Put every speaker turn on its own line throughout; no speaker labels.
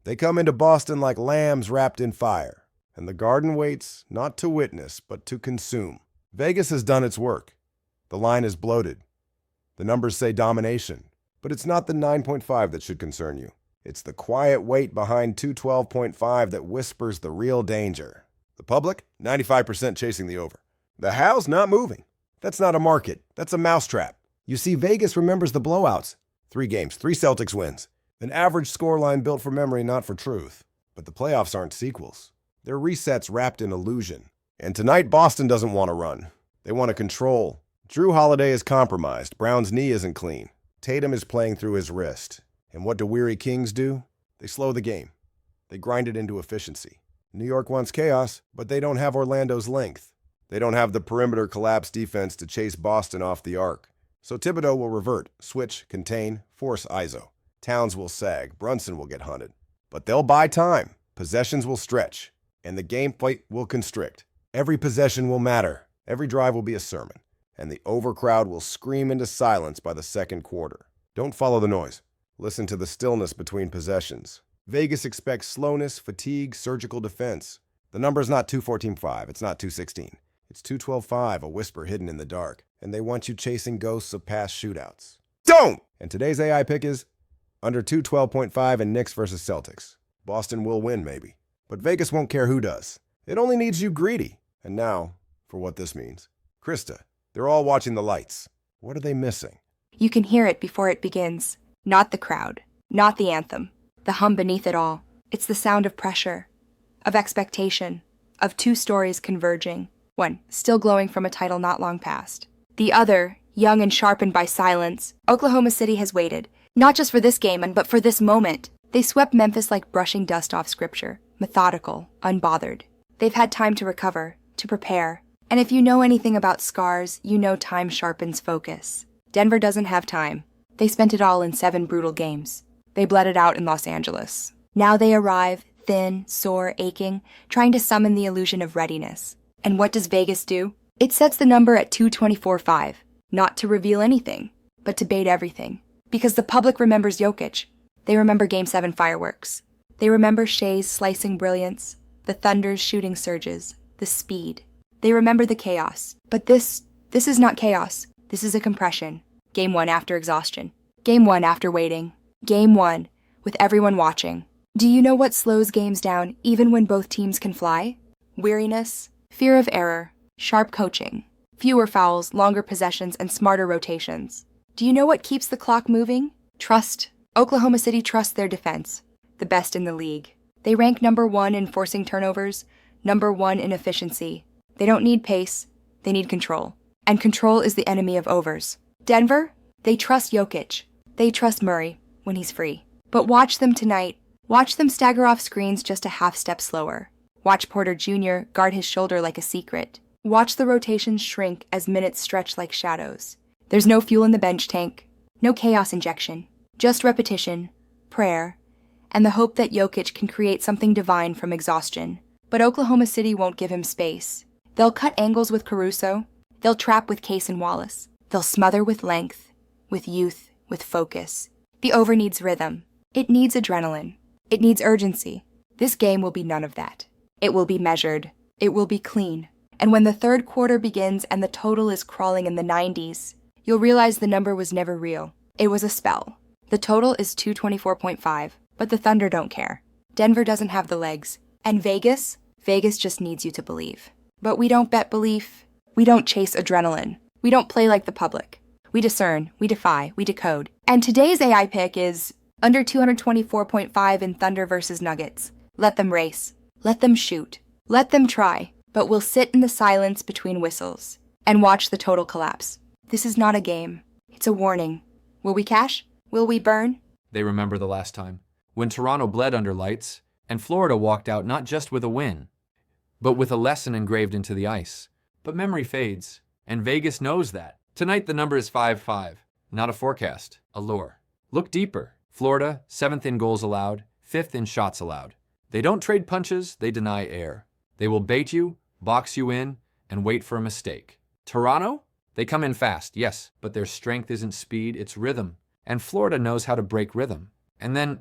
They come into Boston like lambs wrapped in fire, and the Garden waits not to witness, but to consume. Vegas has done its work. The line is bloated. The numbers say domination, but it's not the 9.5 that should concern you. It's the quiet weight behind 212.5 that whispers the real danger. The public, 95% chasing the over. The house not moving. That's not a market. That's a mousetrap. You see, Vegas remembers the blowouts. 3 games, 3 Celtics wins. An average scoreline built for memory, not for truth. But the playoffs aren't sequels. They're resets wrapped in illusion. And tonight, Boston doesn't want to run. They want to control. Drew Holiday is compromised. Brown's knee isn't clean. Tatum is playing through his wrist. And what do weary Kings do? They slow the game. They grind it into efficiency. New York wants chaos, but they don't have Orlando's length. They don't have the perimeter collapse defense to chase Boston off the arc. So Thibodeau will revert, switch, contain, force ISO. Towns will sag, Brunson will get hunted. But they'll buy time. Possessions will stretch, and the game fight will constrict. Every possession will matter. Every drive will be a sermon, and the overcrowd will scream into silence by the second quarter. Don't follow the noise. Listen to the stillness between possessions. Vegas expects slowness, fatigue, surgical defense. The number is not 214.5, it's not 216. It's 212.5, a whisper hidden in the dark, and they want you chasing ghosts of past shootouts. Don't! And today's AI pick is under 212.5 in Knicks versus Celtics. Boston will win, maybe. But Vegas won't care who does. It only needs you greedy. And now, for what this means. Krista, they're all watching the lights. What are they missing?
You can hear it before it begins. Not the crowd. Not the anthem. The hum beneath it all. It's the sound of pressure. Of expectation. Of 2 stories converging. One, still glowing from a title not long past. The other, young and sharpened by silence. Oklahoma City has waited. Not just for this game, but for this moment. They swept Memphis like brushing dust off scripture. Methodical, unbothered. They've had time to recover, to prepare. And if you know anything about scars, you know time sharpens focus. Denver doesn't have time. They spent it all in 7 brutal games. They bled it out in Los Angeles. Now they arrive, thin, sore, aching, trying to summon the illusion of readiness. And what does Vegas do? It sets the number at 224.5, not to reveal anything, but to bait everything. Because the public remembers Jokic. They remember Game 7 fireworks. They remember Shea's slicing brilliance, the Thunder's shooting surges, the speed. They remember the chaos. But this is not chaos. This is a compression. Game 1 after exhaustion. Game 1 after waiting. Game 1, with everyone watching. Do you know what slows games down even when both teams can fly? Weariness, fear of error, sharp coaching, fewer fouls, longer possessions, and smarter rotations. Do you know what keeps the clock moving? Trust. Oklahoma City trusts their defense, the best in the league. They rank number 1 in forcing turnovers, number 1 in efficiency. They don't need pace, they need control. And control is the enemy of overs. Denver, they trust Jokic. They trust Murray when he's free. But watch them tonight. Watch them stagger off screens just a half step slower. Watch Porter Jr. guard his shoulder like a secret. Watch the rotations shrink as minutes stretch like shadows. There's no fuel in the bench tank, no chaos injection, just repetition, prayer, and the hope that Jokic can create something divine from exhaustion. But Oklahoma City won't give him space. They'll cut angles with Caruso. They'll trap with Case and Wallace. They'll smother with length, with youth, with focus. The over needs rhythm. It needs adrenaline. It needs urgency. This game will be none of that. It will be measured. It will be clean. And when the third quarter begins and the total is crawling in the 90s, you'll realize the number was never real. It was a spell. The total is 224.5, but the Thunder don't care. Denver doesn't have the legs. And Vegas just needs you to believe. But we don't bet belief. We don't chase adrenaline. We don't play like the public. We discern, we defy, we decode. And today's AI pick is under 224.5 in Thunder versus Nuggets. Let them race. Let them shoot. Let them try. But we'll sit in the silence between whistles and watch the total collapse. This is not a game. It's a warning. Will we cash? Will we burn?
They remember the last time, when Toronto bled under lights, and Florida walked out not just with a win, but with a lesson engraved into the ice. But memory fades, and Vegas knows that. Tonight the number is 5-5, not a forecast, a lure. Look deeper. Florida, 7th in goals allowed, 5th in shots allowed. They don't trade punches, they deny air. They will bait you, box you in, and wait for a mistake. Toronto? They come in fast, yes, but their strength isn't speed, it's rhythm. And Florida knows how to break rhythm. And then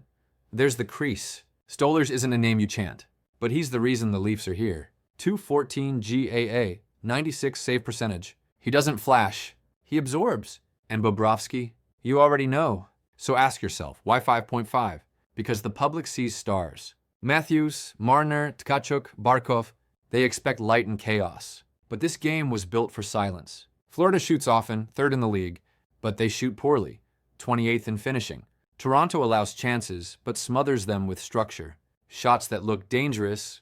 there's the crease. Stollers isn't a name you chant, but he's the reason the Leafs are here. 214 GAA, 96 save percentage. He doesn't flash, he absorbs. And Bobrovsky, you already know. So ask yourself, why 5.5? Because the public sees stars. Matthews, Marner, Tkachuk, Barkov, they expect light and chaos. But this game was built for silence. Florida shoots often, third in the league, but they shoot poorly, 28th in finishing. Toronto allows chances, but smothers them with structure. Shots that look dangerous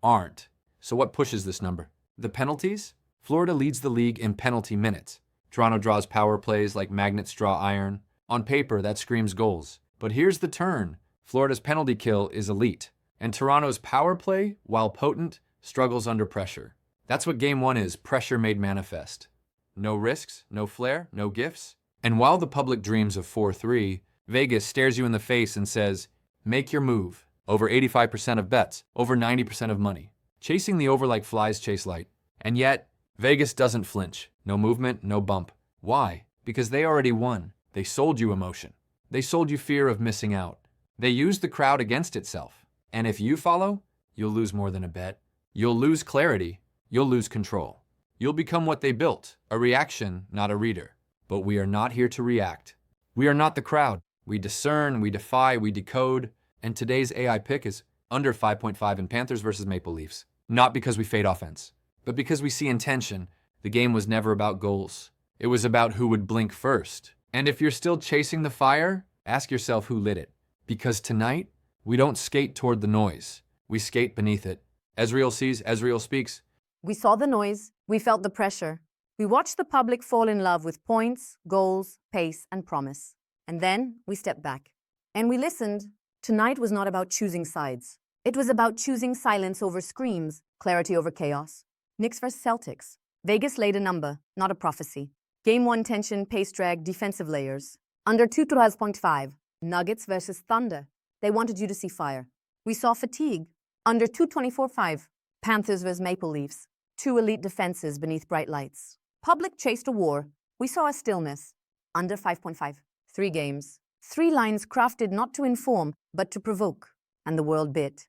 aren't. So what pushes this number? The penalties? Florida leads the league in penalty minutes. Toronto draws power plays like magnets draw iron. On paper, that screams goals. But here's the turn. Florida's penalty kill is elite, and Toronto's power play, while potent, struggles under pressure. That's what Game 1 is, pressure made manifest. No risks, no flair, no gifts. And while the public dreams of 4-3, Vegas stares you in the face and says, make your move. Over 85% of bets, over 90% of money. Chasing the over like flies chase light. And yet, Vegas doesn't flinch. No movement, no bump. Why? Because they already won. They sold you emotion. They sold you fear of missing out. They used the crowd against itself. And if you follow, you'll lose more than a bet. You'll lose clarity. You'll lose control. You'll become what they built, a reaction, not a reader. But we are not here to react. We are not the crowd. We discern, we defy, we decode. And today's AI pick is under 5.5 in Panthers versus Maple Leafs. Not because we fade offense, but because we see intention. The game was never about goals. It was about who would blink first. And if you're still chasing the fire, ask yourself who lit it. Because tonight, we don't skate toward the noise. We skate beneath it. Ezreal sees, Ezreal speaks.
We saw the noise, we felt the pressure. We watched the public fall in love with points, goals, pace, and promise. And then we stepped back. And we listened. Tonight was not about choosing sides. It was about choosing silence over screams, clarity over chaos. Knicks vs. Celtics. Vegas laid a number, not a prophecy. Game 1 tension, pace drag, defensive layers. Under 2.5. Nuggets versus Thunder. They wanted you to see fire. We saw fatigue. Under 2.24.5. Panthers vs. Maple Leafs. Two elite defenses beneath bright lights. Public chased a war. We saw a stillness. Under 5.5. 3 games. 3 lines crafted not to inform, but to provoke. And the world bit.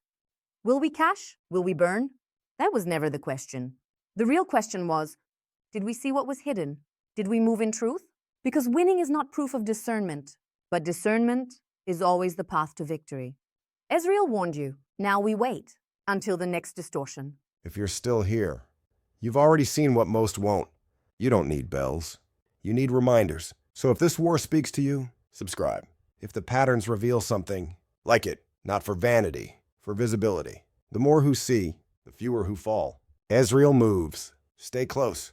Will we cash? Will we burn? That was never the question. The real question was, did we see what was hidden? Did we move in truth? Because winning is not proof of discernment, but discernment is always the path to victory. Ezreal warned you. Now we wait until the next distortion.
If you're still here, you've already seen what most won't. You don't need bells. You need reminders. So if this war speaks to you, subscribe. If the patterns reveal something, like it. Not for vanity, for visibility. The more who see, the fewer who fall. Ezreal moves. Stay close.